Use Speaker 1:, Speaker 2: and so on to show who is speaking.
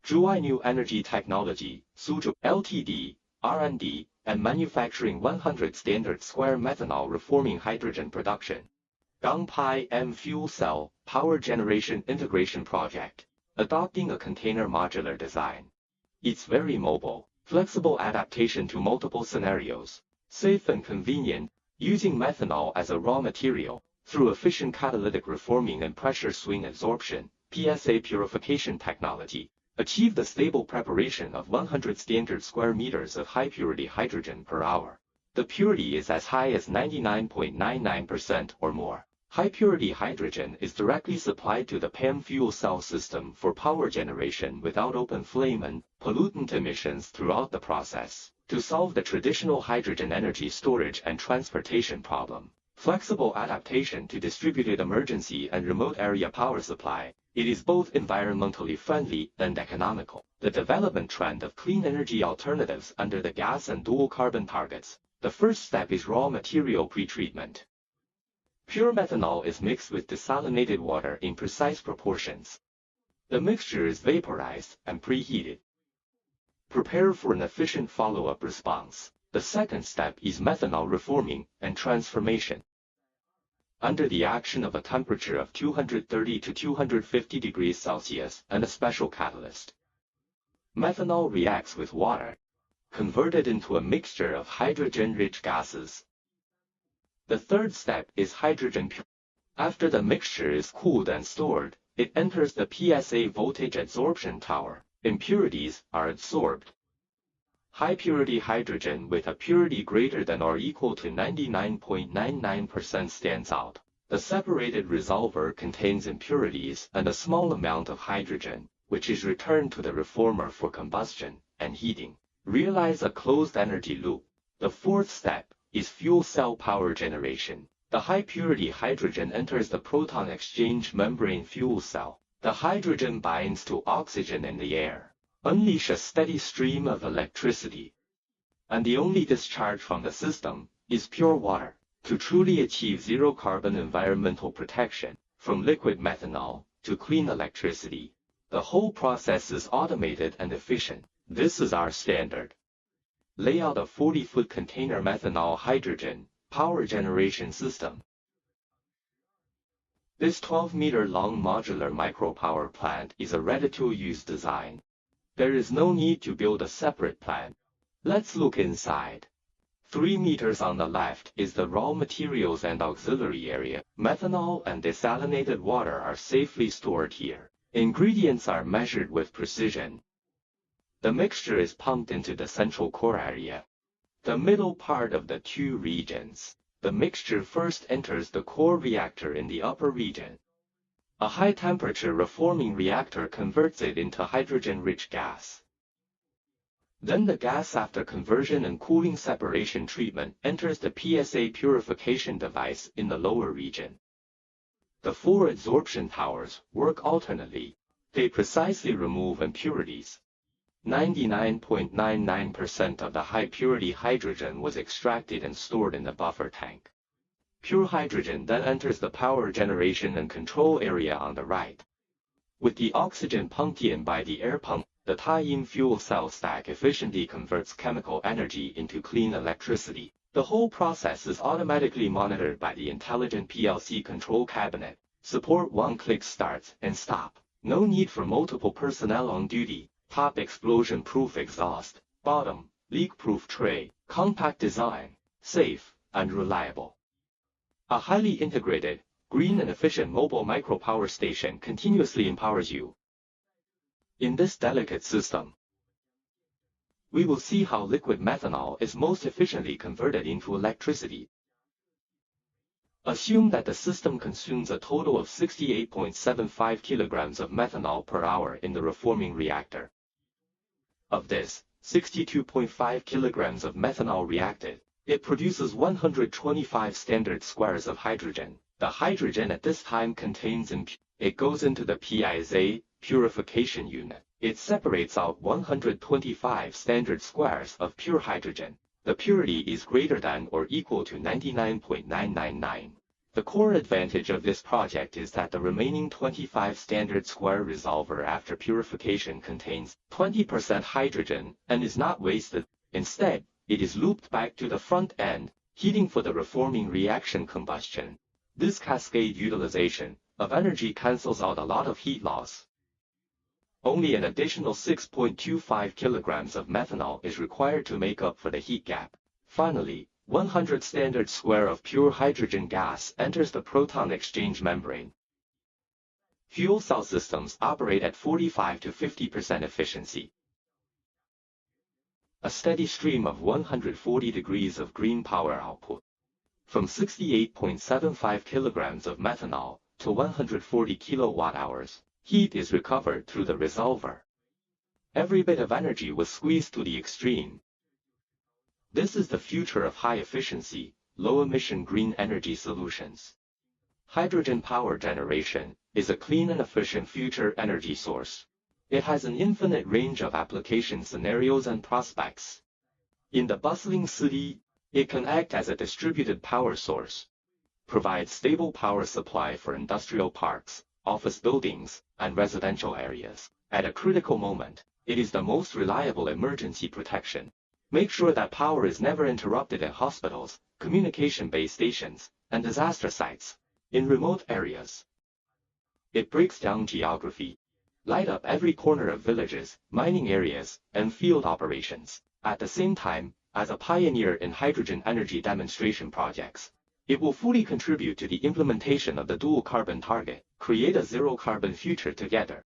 Speaker 1: Zhuai New Energy Technology, Suzhou Ltd, R&D, and manufacturing 100 standard square methanol reforming hydrogen production. Gangpai M Fuel Cell, Power Generation Integration Project, adopting a container modular design. It's very mobile, flexible adaptation to multiple scenarios, safe and convenient, using methanol as a raw material, through efficient catalytic reforming and pressure swing absorption, PSA purification technology, achieve the stable preparation of 100 standard square meters of high-purity hydrogen per hour. The purity is as high as 99.99% or more. High-purity hydrogen is directly supplied to the PEM fuel cell system for power generation without open flame and pollutant emissions throughout the process. To solve the traditional hydrogen energy storage and transportation problem, flexible adaptation to distributed emergency and remote area power supply, it is both environmentally friendly and economical. The development trend of clean energy alternatives under the gas and dual carbon targets. The first step is raw material pretreatment. Pure methanol is mixed with desalinated water in precise proportions. The mixture is vaporized and preheated. Prepare for an efficient follow-up response. The second step is methanol reforming and transformation. Under the action of a temperature of 230 to 250 degrees Celsius and a special catalyst, methanol reacts with water, converted into a mixture of hydrogen-rich gases. The third step is hydrogen purification. After the mixture is cooled and stored, it enters the PSA voltage adsorption tower. Impurities are adsorbed. High-purity hydrogen with a purity greater than or equal to 99.99% stands out. The separated resolver contains impurities and a small amount of hydrogen, which is returned to the reformer for combustion and heating. Realize a closed energy loop. The fourth step is fuel cell power generation. The high-purity hydrogen enters the proton exchange membrane fuel cell. The hydrogen binds to oxygen in the air, unleash a steady stream of electricity, and the only discharge from the system is pure water. To truly achieve zero carbon environmental protection, from liquid methanol to clean electricity, the whole process is automated and efficient. This is our standard. Layout of 40-foot container methanol hydrogen power generation system. This 12-meter-long modular micropower plant is a ready-to-use design. There is no need to build a separate plant. Let's look inside. 3 meters on the left is the raw materials and auxiliary area. Methanol and desalinated water are safely stored here. Ingredients are measured with precision. The mixture is pumped into the central core area, the middle part of the two regions. The mixture first enters the core reactor in the upper region. A high-temperature reforming reactor converts it into hydrogen-rich gas. Then the gas, after conversion and cooling separation treatment, enters the PSA purification device in the lower region. The 4 adsorption towers work alternately. They precisely remove impurities. 99.99% of the high-purity hydrogen was extracted and stored in the buffer tank. Pure hydrogen then enters the power generation and control area on the right. With the oxygen pumped in by the air pump, the tie-in fuel cell stack efficiently converts chemical energy into clean electricity. The whole process is automatically monitored by the intelligent PLC control cabinet. Support one-click start and stop. No need for multiple personnel on duty. Top explosion-proof exhaust, bottom leak-proof tray, compact design, safe and reliable. A highly integrated, green and efficient mobile micropower station continuously empowers you. In this delicate system, we will see how liquid methanol is most efficiently converted into electricity. Assume that the system consumes a total of 68.75 kilograms of methanol per hour in the reforming reactor. Of this, 62.5 kilograms of methanol reacted. It produces 125 standard squares of hydrogen. The hydrogen at this time contains it goes into the PSA purification unit. It separates out 125 standard squares of pure hydrogen. The purity is greater than or equal to 99.999. The core advantage of this project is that the remaining 25 standard square resolver after purification contains 20% hydrogen and is not wasted. Instead, it is looped back to the front end, heating for the reforming reaction combustion. This cascade utilization of energy cancels out a lot of heat loss. Only an additional 6.25 kilograms of methanol is required to make up for the heat gap. Finally, 100 standard square of pure hydrogen gas enters the proton exchange membrane. Fuel cell systems operate at 45 to 50% efficiency. A steady stream of 140 degrees of green power output. From 68.75 kilograms of methanol to 140 kilowatt-hours, heat is recovered through the resolver. Every bit of energy was squeezed to the extreme. This is the future of high-efficiency, low-emission green energy solutions. Hydrogen power generation is a clean and efficient future energy source. It has an infinite range of application scenarios and prospects. In the bustling city, it can act as a distributed power source, provide stable power supply for industrial parks, office buildings, and residential areas. At a critical moment, it is the most reliable emergency protection. Make sure that power is never interrupted at hospitals, communication base stations, and disaster sites. In remote areas, it breaks down geography. Light up every corner of villages, mining areas, and field operations. At the same time, as a pioneer in hydrogen energy demonstration projects, it will fully contribute to the implementation of the dual carbon target, create a zero carbon future together.